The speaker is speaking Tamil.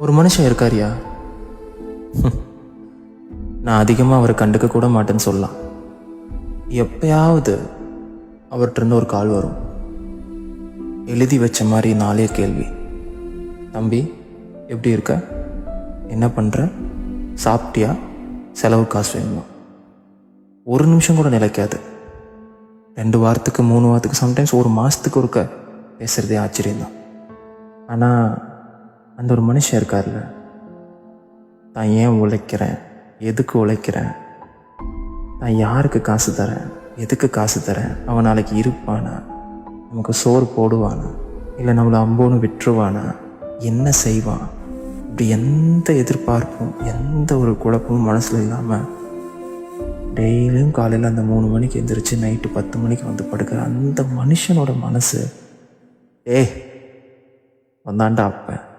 ஒரு மனுஷன் இருக்காரியா, நான் அதிகமாக அவரை கண்டுக்க கூட மாட்டேன்னு சொல்லலாம். எப்பயாவது அவர்கிட்ட ஒரு கால் வரும். எழுதி வச்ச மாதிரி 4 கேள்வி. தம்பி, எப்படி இருக்க, என்ன பண்ணுற, சாப்பிட்டியா, செலவு காசு வேணுமா? ஒரு நிமிஷம் கூட நிலைக்காது. 2 வாரத்துக்கு 3 வாரத்துக்கு சம்டைம்ஸ் 1 மாதத்துக்கு ஒருக்க பேசுகிறதே ஆச்சரியம்தான். ஆனால் அந்த ஒரு மனுஷன் இருக்கார்ல, நான் ஏன் உழைக்கிறேன், எதுக்கு உழைக்கிறேன், நான் யாருக்கு காசு தரேன், எதுக்கு காசு தரேன், அவன் நாளைக்கு இருப்பானா, நமக்கு சோறு போடுவானா, இல்லை நம்மளை அம்போன்னு விட்டுருவானா, என்ன செய்வான், இப்படி எந்த எதிர்பார்ப்பும் எந்த ஒரு குழப்பமும் மனசில் இல்லாமல் டெய்லியும் காலையில் அந்த 3 மணிக்கு எழுந்திரிச்சு நைட்டு 10 மணிக்கு வந்து படுக்கிற அந்த மனுஷனோட மனசு, வந்தாண்டா அப்போ